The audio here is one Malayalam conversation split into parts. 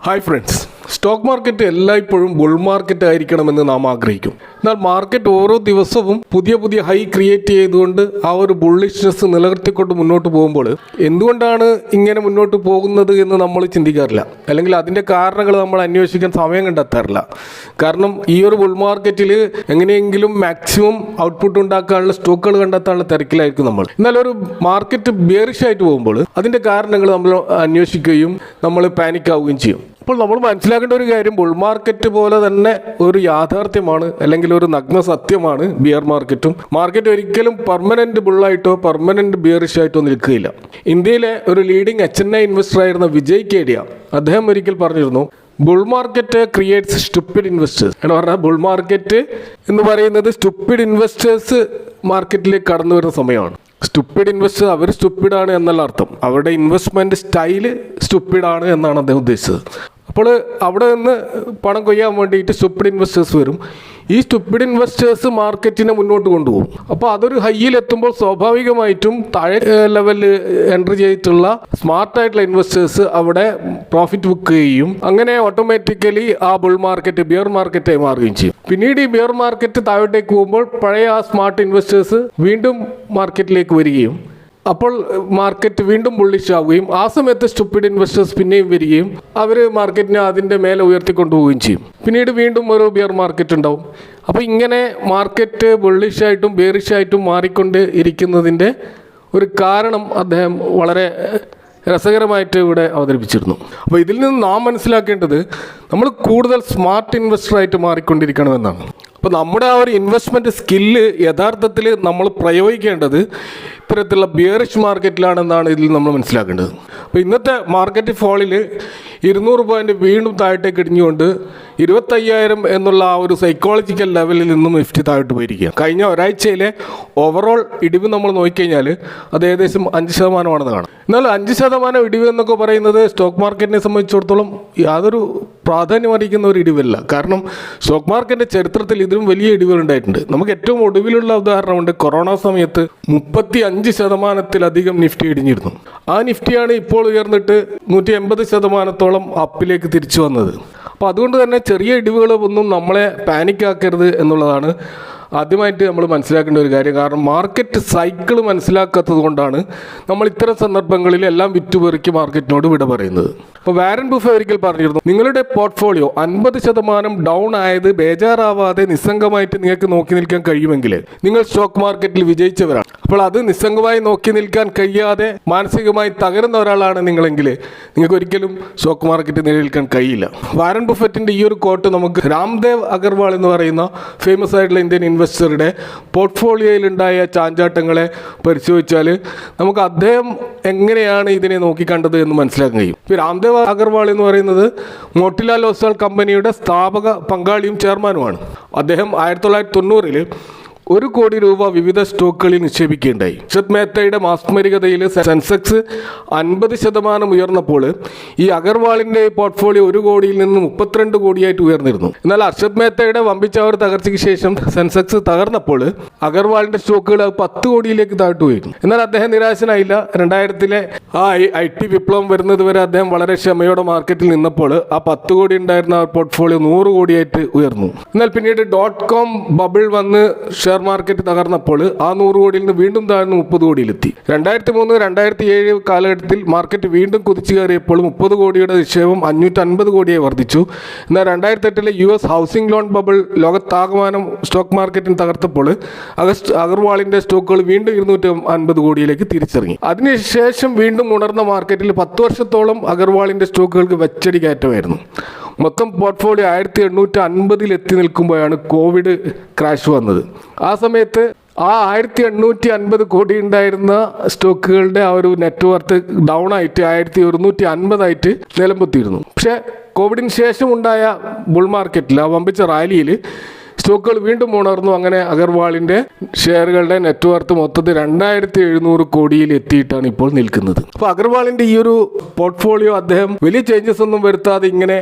ഹായ് ഫ്രണ്ട്സ്, സ്റ്റോക്ക് മാർക്കറ്റ് എല്ലായ്പ്പോഴും ബുൾ മാർക്കറ്റ് ആയിരിക്കണമെന്ന് നാം ആഗ്രഹിക്കും. എന്നാൽ മാർക്കറ്റ് ഓരോ ദിവസവും പുതിയ പുതിയ ഹൈ ക്രിയേറ്റ് ചെയ്തുകൊണ്ട് ആ ഒരു ബുള്ളിഷ്നെസ് നിലനിർത്തിക്കൊണ്ട് മുന്നോട്ട് പോകുമ്പോൾ എന്തുകൊണ്ടാണ് ഇങ്ങനെ മുന്നോട്ട് പോകുന്നത് എന്ന് നമ്മൾ ചിന്തിക്കാറില്ല, അല്ലെങ്കിൽ അതിൻ്റെ കാരണങ്ങൾ നമ്മൾ അന്വേഷിക്കാൻ സമയം കണ്ടെത്താറില്ല. കാരണം ഈ ഒരു ബുൾ മാർക്കറ്റിൽ എങ്ങനെയെങ്കിലും മാക്സിമം ഔട്ട്പുട്ട് ഉണ്ടാക്കാനുള്ള സ്റ്റോക്കുകൾ കണ്ടെത്താനുള്ള തിരക്കിലായിരിക്കും നമ്മൾ. എന്നാൽ ഒരു മാർക്കറ്റ് ബിയറിഷ് ആയിട്ട് പോകുമ്പോൾ അതിൻ്റെ കാരണങ്ങൾ നമ്മൾ അന്വേഷിക്കുകയും നമ്മൾ പാനിക് ആവുകയും ചെയ്യും. അപ്പോൾ നമ്മൾ മനസ്സിലാക്കേണ്ട ഒരു കാര്യം, ബുൾ മാർക്കറ്റ് പോലെ തന്നെ ഒരു യാഥാർത്ഥ്യമാണ് അല്ലെങ്കിൽ ഒരു നഗ്ന സത്യമാണ് ബിയർ മാർക്കറ്റും. മാർക്കറ്റ് ഒരിക്കലും പെർമനന്റ് ബുള്ളായിട്ടോ പെർമനന്റ് ബിയറിഷ് ആയിട്ടോ നിൽക്കുകയില്ല. ഇന്ത്യയിലെ ഒരു ലീഡിംഗ് HNI ഇൻവെസ്റ്റർ ആയിരുന്ന വിജയ് കേഡിയ അദ്ദേഹം ഒരിക്കൽ പറഞ്ഞിരുന്നു, bull market creates stupid investors എന്ന് പറഞ്ഞാൽ ബുൾ മാർക്കറ്റ് എന്ന് പറയുന്നത് സ്റ്റുപ്പിഡ് ഇൻവെസ്റ്റേഴ്സ് മാർക്കറ്റിലേക്ക് കടന്നു വരുന്ന സമയമാണ്. സ്റ്റുപ്പിഡ് ഇൻവെസ്റ്റേഴ്സ് അവർ സ്റ്റുപ്പിഡാണ് എന്നല്ല അർത്ഥം, അവരുടെ ഇൻവെസ്റ്റ്മെൻറ്റ് സ്റ്റൈല് സ്റ്റുപ്പിഡാണ് എന്നാണ് അദ്ദേഹം ഉദ്ദേശിച്ചത്. അപ്പോൾ അവിടെ നിന്ന് പണം കൊയ്യാൻ വേണ്ടിയിട്ട് സ്റ്റുപ്പിഡ് ഇൻവെസ്റ്റേഴ്സ് വരും. ഈ സ്റ്റുപ്പിഡ് ഇൻവെസ്റ്റേഴ്സ് മാർക്കറ്റിനെ മുന്നോട്ട് കൊണ്ടുപോകും. അപ്പോൾ അതൊരു ഹൈയിൽ എത്തുമ്പോൾ സ്വാഭാവികമായിട്ടും താഴെ ലെവലിൽ എൻട്രി ചെയ്തിട്ടുള്ള സ്മാർട്ടായിട്ടുള്ള ഇൻവെസ്റ്റേഴ്സ് അവിടെ പ്രോഫിറ്റ് ബുക്ക് ചെയ്യുകയും അങ്ങനെ ഓട്ടോമാറ്റിക്കലി ആ ബുൾ മാർക്കറ്റ് ബിയർ മാർക്കറ്റായി മാറുകയും ചെയ്യും. പിന്നീട് ഈ ബിയർ മാർക്കറ്റ് താഴോട്ടേക്ക് പോകുമ്പോൾ പഴയ ആ സ്മാർട്ട് ഇൻവെസ്റ്റേഴ്സ് വീണ്ടും മാർക്കറ്റിലേക്ക് വരികയും അപ്പോൾ മാർക്കറ്റ് വീണ്ടും ബുള്ളിഷ് ആവുകയും ആ സമയത്ത് സ്റ്റുപ്പിഡ് ഇൻവെസ്റ്റേഴ്സ് പിന്നെയും വരികയും അവർ മാർക്കറ്റിനെ അതിൻ്റെ മേലെ ഉയർത്തിക്കൊണ്ടുപോവുകയും ചെയ്യും. പിന്നീട് വീണ്ടും ഒരു ബിയർ മാർക്കറ്റ് ഉണ്ടാവും. അപ്പോൾ ഇങ്ങനെ മാർക്കറ്റ് ബുള്ളിഷായിട്ടും ബിയറിഷായിട്ടും മാറിക്കൊണ്ട് ഇരിക്കുന്നതിൻ്റെ ഒരു കാരണം അദ്ദേഹം വളരെ രസകരമായിട്ട് ഇവിടെ അവതരിപ്പിച്ചിരുന്നു. അപ്പോൾ ഇതിൽ നിന്ന് നാം മനസ്സിലാക്കേണ്ടത് നമ്മൾ കൂടുതൽ സ്മാർട്ട് ഇൻവെസ്റ്ററായിട്ട് മാറിക്കൊണ്ടിരിക്കണമെന്നാണ്. അപ്പോൾ നമ്മുടെ ആ ഒരു ഇൻവെസ്റ്റ്മെൻറ്റ് സ്കില്ല് യഥാർത്ഥത്തിൽ നമ്മൾ പ്രയോഗിക്കേണ്ടത് ഇത്തരത്തിലുള്ള ബിയറിഷ് മാർക്കറ്റിലാണെന്നാണ് ഇതിൽ നമ്മൾ മനസ്സിലാക്കേണ്ടത്. അപ്പോൾ ഇന്നത്തെ മാർക്കറ്റ് ഫോളിൽ 200 പോയിൻ്റ് വീണ്ടും താഴോട്ടേക്ക് ഇടിഞ്ഞുകൊണ്ട് 25,000 എന്നുള്ള ആ ഒരു സൈക്കോളജിക്കൽ ലെവലിൽ നിന്നും നിഫ്റ്റി താഴോട്ട് പോയിരിക്കുക. കഴിഞ്ഞ ഒരാഴ്ചയിലെ ഓവറോൾ ഇടിവ് നമ്മൾ നോക്കിക്കഴിഞ്ഞാൽ അത് ഏകദേശം 5% കാണാം. എന്നാൽ 5% ഇടിവ് എന്നൊക്കെ പറയുന്നത് സ്റ്റോക്ക് മാർക്കറ്റിനെ സംബന്ധിച്ചിടത്തോളം യാതൊരു പ്രാധാന്യം അറിയിക്കുന്ന ഒരു ഇടിവല്ല. കാരണം സ്റ്റോക്ക് മാർക്കറ്റിൻ്റെ ചരിത്രത്തിൽ ഇതിലും വലിയ ഇടിവുകൾ ഉണ്ടായിട്ടുണ്ട്. നമുക്ക് ഏറ്റവും ഒടുവിലുള്ള ഉദാഹരണമുണ്ട്, കൊറോണ സമയത്ത് 35% നിഫ്റ്റി ഇടിഞ്ഞിരുന്നു. ആ നിഫ്റ്റിയാണ് ഇപ്പോൾ ഉയർന്നിട്ട് 180% അപ്പിലേക്ക് തിരിച്ചു വന്നത്. അപ്പോൾ അതുകൊണ്ട് തന്നെ ചെറിയ ഇടിവുകൾ ഒന്നും നമ്മളെ പാനിക്കാക്കരുത് എന്നുള്ളതാണ് ആദ്യമായിട്ട് നമ്മൾ മനസ്സിലാക്കേണ്ട ഒരു കാര്യം. കാരണം മാർക്കറ്റ് സൈക്കിൾ മനസ്സിലാക്കാത്തത് കൊണ്ടാണ് നമ്മൾ ഇത്തരം സന്ദർഭങ്ങളിൽ എല്ലാം വിറ്റുപെറുക്കി മാർക്കറ്റിനോട് വിട പറയുന്നത്. അപ്പോൾ വാരൻ ബഫറ്റ് ഒരിക്കൽ പറഞ്ഞിരുന്നു, നിങ്ങളുടെ പോർട്ട്ഫോളിയോ 50% ഡൗൺ ആയത് ബേജാറാവാതെ നിസ്സംഗമായിട്ട് നിങ്ങൾക്ക് നോക്കി നിൽക്കാൻ കഴിയുമെങ്കിൽ നിങ്ങൾ സ്റ്റോക്ക് മാർക്കറ്റിൽ വിജയിച്ചവരാണ്. അപ്പോൾ അത് നിസ്സംഗമായി നോക്കി നിൽക്കാൻ കഴിയാതെ മാനസികമായി തകരുന്ന ഒരാളാണ് നിങ്ങളെങ്കിൽ നിങ്ങൾക്ക് ഒരിക്കലും സ്റ്റോക്ക് മാർക്കറ്റ് നിലനിൽക്കാൻ കഴിയില്ല. വാരൻ ബഫറ്റിൻ്റെ ഈ ഒരു കോട്ട് നമുക്ക് രാംദേവ് അഗർവാൾ എന്ന് പറയുന്ന ഫേമസ് ആയിട്ടുള്ള ഇന്ത്യൻ ഇൻവെസ്റ്ററുടെ പോർട്ട്ഫോളിയോയിലുണ്ടായ ചാഞ്ചാട്ടങ്ങളെ പരിശോധിച്ചാൽ നമുക്ക് അദ്ദേഹം എങ്ങനെയാണ് ഇതിനെ നോക്കിക്കണ്ടത് എന്ന് മനസ്സിലാക്കാൻ കഴിയും. രാംദേവ് അഗർവാൾ എന്ന് പറയുന്നത് മോട്ടിലാൽ ഒസ്വാൾ കമ്പനിയുടെ സ്ഥാപക പങ്കാളിയും ചെയർമാനുമാണ്. അദ്ദേഹം 1990 1 കോടി രൂപ വിവിധ സ്റ്റോക്കുകളിൽ നിക്ഷേപിക്കുകയുണ്ടായി. അർഷദ് മേത്തയുടെ മാസ്മരികതയിൽ സെൻസെക്സ് 50% ഉയർന്നപ്പോൾ ഈ അഗർവാളിൻ്റെ പോർട്ട്ഫോളിയോ 1 കോടിയിൽ നിന്ന് 32 കോടിയായിട്ട് ഉയർന്നിരുന്നു. എന്നാൽ അർഷദ് മേത്തയുടെ വമ്പിച്ച ഒരു തകർച്ചയ്ക്ക് ശേഷം സെൻസെക്സ് തകർന്നപ്പോൾ അഗർവാളിൻ്റെ സ്റ്റോക്കുകൾ 10 കോടിയിലേക്ക് താഴ്ത്തു പോയിരുന്നു. എന്നാൽ അദ്ദേഹം നിരാശനായില്ല. 2000 ആ IT വിപ്ലവം വരുന്നത് വരെ അദ്ദേഹം വളരെ ക്ഷമയോടെ മാർക്കറ്റിൽ നിന്നപ്പോൾ ആ 10 കോടി ഉണ്ടായിരുന്ന പോർട്ട്ഫോളിയോ 100 കോടിയായിട്ട് ഉയർന്നു. എന്നാൽ പിന്നീട് .com ബബിൾ വന്ന് ഷെയർ മാർക്കറ്റ് തകർന്നപ്പോൾ ആ 100 കോടിയിൽ നിന്ന് വീണ്ടും താഴ്ന്ന് 30 കോടിയിലെത്തി. 2003-2007 കാലഘട്ടത്തിൽ മാർക്കറ്റ് വീണ്ടും കുതിച്ചു കയറിയപ്പോൾ 30 കോടിയുടെ നിക്ഷേപം 550 കോടിയായി വർദ്ധിച്ചു. എന്നാൽ 2008 US ഹൗസിംഗ് ലോൺ ബബിൾ ലോകത്താകമാനം സ്റ്റോക്ക് മാർക്കറ്റിന് തകർത്തപ്പോൾ അഗർവാളിൻ്റെ സ്റ്റോക്കുകൾ വീണ്ടും 250 കോടിയിലേക്ക് തിരിച്ചിറങ്ങി. അതിനുശേഷം വീണ്ടും ഉണർന്ന മാർക്കറ്റിൽ 10 വർഷത്തോളം അഗർവാളിൻ്റെ സ്റ്റോക്കുകൾക്ക് വെച്ചടി കയറ്റമായിരുന്നു. മൊത്തം പോർട്ട്ഫോളിയോ 1850 എത്തി നിൽക്കുമ്പോഴാണ് കോവിഡ് ക്രാഷ് വന്നത്. ആ സമയത്ത് ആ 1850 കോടി ഉണ്ടായിരുന്ന സ്റ്റോക്കുകളുടെ ആ ഒരു നെറ്റ്വർത്ത് ഡൗൺ ആയിട്ട് 1250 നിലമ്പത്തിയിരുന്നു. പക്ഷേ കോവിഡിന് ശേഷം ഉണ്ടായ ബുൾ മാർക്കറ്റിൽ ആ വമ്പിച്ച റാലിയിൽ സ്റ്റോക്കുകൾ വീണ്ടും ഉണർന്നു. അങ്ങനെ അഗർവാളിൻ്റെ ഷെയറുകളുടെ നെറ്റ്വർത്ത് മൊത്തത്തിൽ 2700 കോടിയിൽ എത്തിയിട്ടാണ് ഇപ്പോൾ നിൽക്കുന്നത്. അപ്പോൾ അഗർവാളിൻ്റെ ഈ ഒരു പോർട്ട്ഫോളിയോ അദ്ദേഹം വലിയ ചേഞ്ചസ് ഒന്നും വരുത്താതെ ഇങ്ങനെ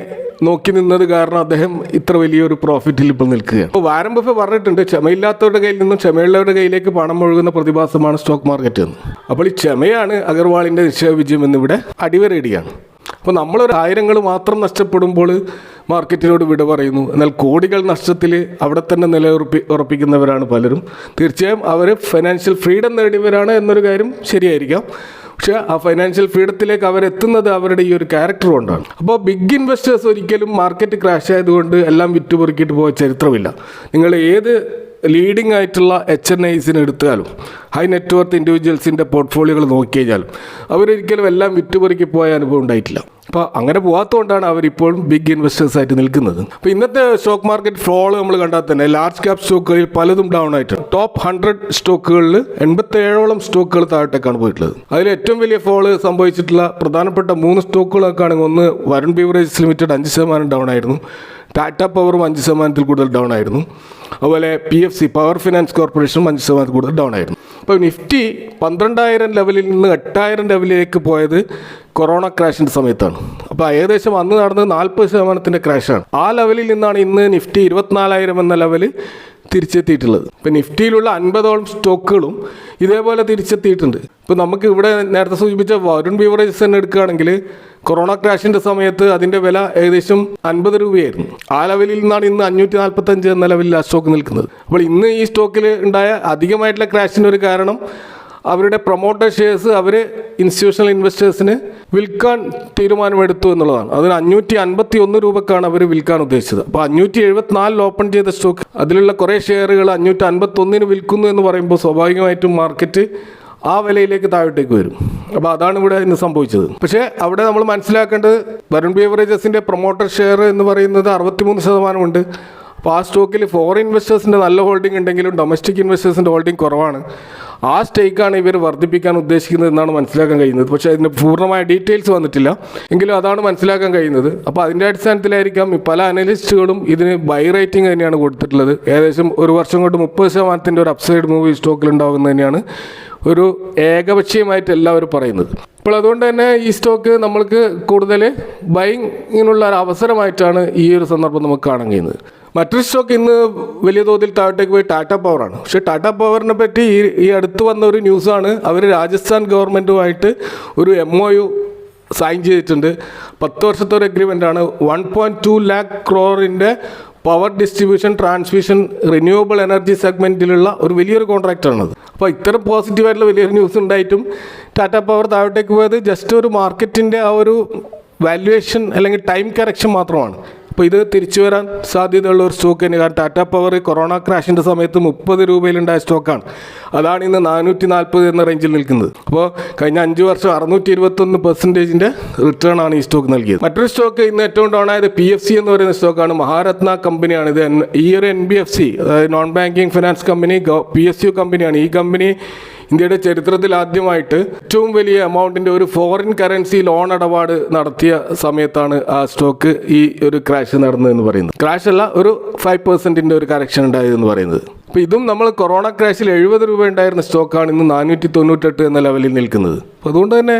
നോക്കി നിന്നത് കാരണം അദ്ദേഹം ഇത്ര വലിയൊരു പ്രോഫിറ്റിൽ ഇപ്പോൾ നിൽക്കുകയാണ്. അപ്പോൾ വാരൻ ബഫറ്റ് പറഞ്ഞിട്ടുണ്ട്, ക്ഷമയില്ലാത്തവരുടെ കയ്യിൽ നിന്നും ക്ഷമയുള്ളവരുടെ കയ്യിലേക്ക് പണം ഒഴുകുന്ന പ്രതിഭാസമാണ് സ്റ്റോക്ക് മാർക്കറ്റ് എന്ന്. അപ്പോൾ ഈ ക്ഷമയാണ് അഗർവാളിൻ്റെ നിശ്ചയ വിജയം എന്നിവിടെ അടിവരയിടുകയാണ്. അപ്പോൾ നമ്മളൊരു ആയിരങ്ങൾ മാത്രം നഷ്ടപ്പെടുമ്പോൾ മാർക്കറ്റിനോട് വിട പറയുന്നു. എന്നാൽ കോടികൾ നഷ്ടത്തിൽ അവിടെ തന്നെ ഉറപ്പിക്കുന്നവരാണ് പലരും. തീർച്ചയായും അവർ ഫൈനാൻഷ്യൽ ഫ്രീഡം നേടിയവരാണ് എന്നൊരു കാര്യം ശരിയായിരിക്കാം. പക്ഷേ ആ ഫൈനാൻഷ്യൽ ഫ്രീഡത്തിലേക്ക് അവരെത്തുന്നത് അവരുടെ ഈ ഒരു ക്യാരക്ടർ കൊണ്ടാണ്. അപ്പോൾ ബിഗ് ഇൻവെസ്റ്റേഴ്സ് ഒരിക്കലും മാർക്കറ്റ് ക്രാഷ് ആയതുകൊണ്ട് എല്ലാം വിറ്റുപൊറുക്കിയിട്ട് പോയ ചരിത്രമില്ല. നിങ്ങൾ ഏത് ലീഡിംഗ് ആയിട്ടുള്ള HNIസിന് എടുത്താലും ഹൈ നെറ്റ്വർത്ത് ഇൻഡിവിജ്വൽസിൻ്റെ പോർട്ട്ഫോളിയോകൾ നോക്കി കഴിഞ്ഞാലും അവരൊരിക്കലും എല്ലാം വിറ്റുപൊറുക്കി പോയ അനുഭവം ഉണ്ടായിട്ടില്ല. അപ്പോൾ അങ്ങനെ പോകാത്തതുകൊണ്ടാണ് അവരിപ്പോഴും ബിഗ് ഇൻവെസ്റ്റേഴ്സ് ആയിട്ട് നിൽക്കുന്നത്. അപ്പോൾ ഇന്നത്തെ സ്റ്റോക്ക് മാർക്കറ്റ് ഫ്ലോൾ നമ്മൾ കണ്ടാൽ തന്നെ ലാർജ് ക്യാപ് സ്റ്റോക്കുകളിൽ പലതും ഡൗൺ ആയിട്ടുണ്ട്. ടോപ്പ് 100 സ്റ്റോക്കുകളിൽ 87ഓളം സ്റ്റോക്കുകൾ താഴത്തേക്കാണ് പോയിട്ടുള്ളത്. അതിൽ ഏറ്റവും വലിയ ഫോള് സംഭവിച്ചിട്ടുള്ള പ്രധാനപ്പെട്ട 3 സ്റ്റോക്കുകളൊക്കെ ആണെങ്കിൽ ഒന്ന് വരുൺ ബീവറേജസ് ലിമിറ്റഡ് 5% ഡൗൺ ആയിരുന്നു. ടാറ്റ പവറും 5% കൂടുതൽ ഡൗൺ ആയിരുന്നു. അതുപോലെ PFC പവർ ഫിനാൻസ് കോർപ്പറേഷനും 5% കൂടുതൽ ഡൗൺ ആയിരുന്നു. അപ്പോൾ നിഫ്റ്റി 12,000 ലെവലിൽ നിന്ന് 8,000 ലെവലിലേക്ക് പോയത് കൊറോണ ക്രാഷിൻ്റെ സമയത്താണ്. അപ്പോൾ ഏകദേശം അന്ന് നടന്നത് 40% ക്രാഷാണ്. ആ ലെവലിൽ നിന്നാണ് ഇന്ന് നിഫ്റ്റി 24,000 എന്ന ലെവല് തിരിച്ചെത്തിയിട്ടുള്ളത്. ഇപ്പോൾ നിഫ്റ്റിയിലുള്ള 50ഓളം സ്റ്റോക്കുകളും ഇതേപോലെ തിരിച്ചെത്തിയിട്ടുണ്ട്. ഇപ്പോൾ നമുക്ക് ഇവിടെ നേരത്തെ സൂചിപ്പിച്ച വരുൺ ബീവറേജസ് തന്നെ എടുക്കുകയാണെങ്കിൽ കൊറോണ ക്രാഷിൻ്റെ സമയത്ത് അതിൻ്റെ വില ഏകദേശം 50 രൂപയായിരുന്നു. ആ ലെവലിൽ നിന്നാണ് ഇന്ന് 545 എന്ന ലെവലിൽ ആ സ്റ്റോക്ക് നിൽക്കുന്നത്. അപ്പോൾ ഇന്ന് ഈ സ്റ്റോക്കിൽ ഉണ്ടായ അധികമായിട്ടുള്ള ക്രാഷിനൊരു കാരണം അവരുടെ പ്രൊമോട്ടർ ഷെയർസ് അവർ ഇൻസ്റ്റിറ്റ്യൂഷണൽ ഇൻവെസ്റ്റേഴ്സിന് വിൽക്കാൻ തീരുമാനമെടുത്തു എന്നുള്ളതാണ്. അതിന് 551 രൂപക്കാണ് അവർ വിൽക്കാൻ ഉദ്ദേശിച്ചത്. അപ്പോൾ 574 ഓപ്പൺ ചെയ്ത സ്റ്റോക്ക് അതിലുള്ള കുറേ ഷെയറുകൾ 551 വിൽക്കുന്നു എന്ന് പറയുമ്പോൾ സ്വാഭാവികമായിട്ടും മാർക്കറ്റ് ആ വിലയിലേക്ക് താഴോട്ടേക്ക് വരും. അപ്പോൾ അതാണ് ഇവിടെ ഇന്ന് സംഭവിച്ചത്. പക്ഷേ അവിടെ നമ്മൾ മനസ്സിലാക്കേണ്ടത് വരുൺ ബീവറേജസിൻ്റെ പ്രൊമോട്ടർ ഷെയർ എന്ന് പറയുന്നത് 63% ഉണ്ട്. അപ്പോൾ ആ സ്റ്റോക്കിൽ ഫോറിൻ ഇൻവെസ്റ്റേഴ്സിൻ്റെ നല്ല ഹോൾഡിംഗ് ഉണ്ടെങ്കിലും ഡൊമസ്റ്റിക് ഇൻവെസ്റ്റേഴ്സിൻ്റെ ഹോൾഡിംഗ് കുറവാണ്. ആ സ്റ്റേക്കാണ് ഇവർ വർദ്ധിപ്പിക്കാൻ ഉദ്ദേശിക്കുന്നത് എന്നാണ് മനസ്സിലാക്കാൻ കഴിയുന്നത്. പക്ഷേ അതിൻ്റെ പൂർണ്ണമായ ഡീറ്റെയിൽസ് വന്നിട്ടില്ല, എങ്കിലും അതാണ് മനസ്സിലാക്കാൻ കഴിയുന്നത്. അപ്പോൾ അതിൻ്റെ അടിസ്ഥാനത്തിലായിരിക്കാം പല അനലിസ്റ്റുകളും ഇതിന് ബൈ റേറ്റിംഗ് തന്നെയാണ് കൊടുത്തിട്ടുള്ളത്. ഏകദേശം ഒരു വർഷം കൊണ്ട് 30% ഒരു അപ്സൈഡ് മൂവ് ഈ സ്റ്റോക്കിൽ ഉണ്ടാകുന്നത് തന്നെയാണ് ഒരു ഏകപക്ഷീയമായിട്ട് എല്ലാവരും പറയുന്നത്. അപ്പോൾ അതുകൊണ്ട് തന്നെ ഈ സ്റ്റോക്ക് നമ്മൾക്ക് കൂടുതൽ ബൈങ്ങിനുള്ള ഒരു അവസരമായിട്ടാണ് ഈ ഒരു സന്ദർഭം നമുക്ക് കാണാൻ കഴിയുന്നത്. മറ്റൊരു സ്റ്റോക്ക് ഇന്ന് വലിയ തോതിൽ താഴത്തേക്ക് പോയി ടാറ്റ പവറാണ്. പക്ഷേ ടാറ്റ പവറിനെ പറ്റി ഈ അടുത്ത് വന്ന ഒരു ന്യൂസാണ്. അവർ രാജസ്ഥാൻ ഗവൺമെൻറ്റുമായിട്ട് ഒരു MOU സൈൻ ചെയ്തിട്ടുണ്ട്. 10 വർഷത്തെ ഒരു എഗ്രിമെൻ്റാണ്. 1.2 lakh crore power distribution, transmission, renewable energy സെഗ്മെൻറ്റിലുള്ള ഒരു വലിയൊരു കോൺട്രാക്റ്റാണത്. അപ്പോൾ ഇത്തരം പോസിറ്റീവായിട്ടുള്ള വലിയൊരു ന്യൂസ് ഉണ്ടായിട്ടും ടാറ്റ പവർ താഴോട്ടേക്ക് പോയത് ജസ്റ്റ് ഒരു മാർക്കറ്റിൻ്റെ ആ ഒരു വാല്യുവേഷൻ അല്ലെങ്കിൽ ടൈം കറക്ഷൻ മാത്രമാണ്. അപ്പോൾ ഇത് തിരിച്ചു വരാൻ സാധ്യതയുള്ള ഒരു സ്റ്റോക്ക് തന്നെ. കാരണം ടാറ്റ പവർ കൊറോണ ക്രാഷിൻ്റെ സമയത്ത് 30 രൂപയിലുണ്ടായ സ്റ്റോക്കാണ്. അതാണ് ഇന്ന് 440 എന്ന റേഞ്ചിൽ നിൽക്കുന്നത്. അപ്പോൾ കഴിഞ്ഞ 5 വർഷം 621% റിട്ടേൺ ആണ് ഈ സ്റ്റോക്ക് നൽകിയത്. മറ്റൊരു സ്റ്റോക്ക് ഇന്ന് ഏറ്റവും ഡൗൺ ആയത് PFC എന്ന് പറയുന്ന സ്റ്റോക്കാണ്. മഹാരത്ന കമ്പനിയാണ് ഇത്. ഈ ഒരു NBFC, അതായത് non banking finance company, PSU കമ്പനിയാണ്. ഈ കമ്പനി ഇന്ത്യയുടെ ചരിത്രത്തിൽ ആദ്യമായിട്ട് ഏറ്റവും വലിയ എമൗണ്ടിൻ്റെ ഒരു ഫോറിൻ കറൻസി ലോൺ ഇടപാട് നടത്തിയ സമയത്താണ് ആ സ്റ്റോക്ക് ഈ ഒരു ക്രാഷ് നടന്നതെന്ന് പറയുന്നത്. ക്രാഷ് അല്ല, ഒരു 5% ഒരു കറക്ഷൻ ഉണ്ടായതെന്ന് പറയുന്നത്. അപ്പോൾ ഇതും നമ്മൾ കൊറോണ ക്രാഷിൽ 70 രൂപ ഉണ്ടായിരുന്ന സ്റ്റോക്കാണ് ഇന്ന് 498 എന്ന ലെവലിൽ നിൽക്കുന്നത്. അപ്പോൾ അതുകൊണ്ട് തന്നെ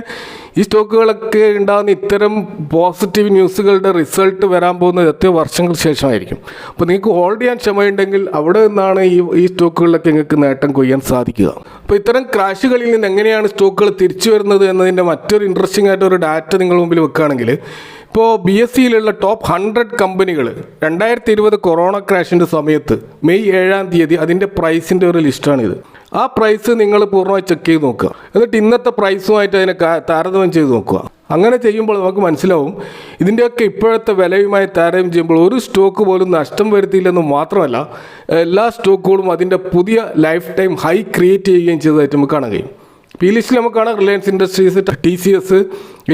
ഈ സ്റ്റോക്കുകളൊക്കെ ഉണ്ടാകുന്ന ഇത്തരം പോസിറ്റീവ് ന്യൂസുകളുടെ റിസൾട്ട് വരാൻ പോകുന്നത് എത്രയോ വർഷങ്ങൾക്ക് ശേഷമായിരിക്കും. അപ്പോൾ നിങ്ങൾക്ക് ഹോൾഡ് ചെയ്യാൻ ക്ഷമയുണ്ടെങ്കിൽ അവിടെ നിന്നാണ് ഈ സ്റ്റോക്കുകളിലൊക്കെ നിങ്ങൾക്ക് നേട്ടം കൊയ്യാൻ സാധിക്കുക. അപ്പോൾ ഇത്തരം ക്രാഷുകളിൽ നിന്ന് എങ്ങനെയാണ് സ്റ്റോക്കുകൾ തിരിച്ചു വരുന്നത് എന്നതിൻ്റെ മറ്റൊരു ഇൻട്രസ്റ്റിംഗ് ആയിട്ടൊരു ഡാറ്റ നിങ്ങൾ മുമ്പിൽ വെക്കുകയാണെങ്കിൽ, ഇപ്പോൾ BSEയിലുള്ള ടോപ്പ് 100 കമ്പനികൾ 2020 കൊറോണ ക്രാഷിൻ്റെ സമയത്ത് മെയ് 7-ാം തീയതി അതിൻ്റെ പ്രൈസിൻ്റെ ഒരു ലിസ്റ്റാണിത്. ആ പ്രൈസ് നിങ്ങൾ പൂർണ്ണമായി ചെക്ക് ചെയ്ത് നോക്കുക. എന്നിട്ട് ഇന്നത്തെ പ്രൈസുമായിട്ട് അതിനെ താരതമ്യം ചെയ്ത് നോക്കുക. അങ്ങനെ ചെയ്യുമ്പോൾ നമുക്ക് മനസ്സിലാവും ഇതിൻ്റെയൊക്കെ ഇപ്പോഴത്തെ വിലയുമായി താരതമ്യം ചെയ്യുമ്പോൾ ഒരു സ്റ്റോക്ക് പോലും നഷ്ടം വരുത്തിയില്ലെന്ന് മാത്രമല്ല, എല്ലാ സ്റ്റോക്കുകളും അതിൻ്റെ പുതിയ ലൈഫ് ടൈം ഹൈ ക്രിയേറ്റ് ചെയ്യുകയും ചെയ്തതായിട്ട് നമുക്ക് കാണാൻ കഴിയും. ഈ ലിസ്റ്റിൽ നമുക്ക് കാണാം Reliance Industries, TCS,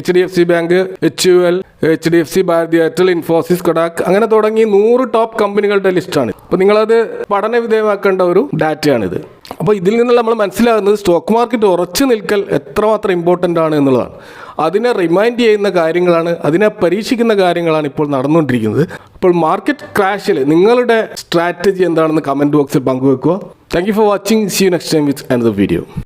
HDFC bank, HUL, HDFC Bharti Airtel, Infosys, Kotak, അങ്ങനെ തുടങ്ങി 100 ടോപ്പ് കമ്പനികളുടെ ലിസ്റ്റാണ്. അപ്പോൾ നിങ്ങളത് പഠന വിധേയമാക്കേണ്ട ഒരു ഡാറ്റയാണിത്. അപ്പോൾ ഇതിൽ നിന്നുള്ള നമ്മൾ മനസ്സിലാകുന്നത് സ്റ്റോക്ക് മാർക്കറ്റ് ഉറച്ചു നിൽക്കൽ എത്രമാത്രം ഇമ്പോർട്ടൻ്റ് ആണ് എന്നുള്ളതാണ്. അതിനെ റിമൈൻഡ് ചെയ്യുന്ന കാര്യങ്ങളാണ്, അതിനെ പരീക്ഷിക്കുന്ന കാര്യങ്ങളാണ് ഇപ്പോൾ നടന്നുകൊണ്ടിരിക്കുന്നത്. അപ്പോൾ മാർക്കറ്റ് ക്രാഷിൽ നിങ്ങളുടെ സ്ട്രാറ്റജി എന്താണെന്ന് കമൻറ്റ് ബോക്സിൽ പങ്കുവെക്കുക. Thank you for watching. See you next time with another video.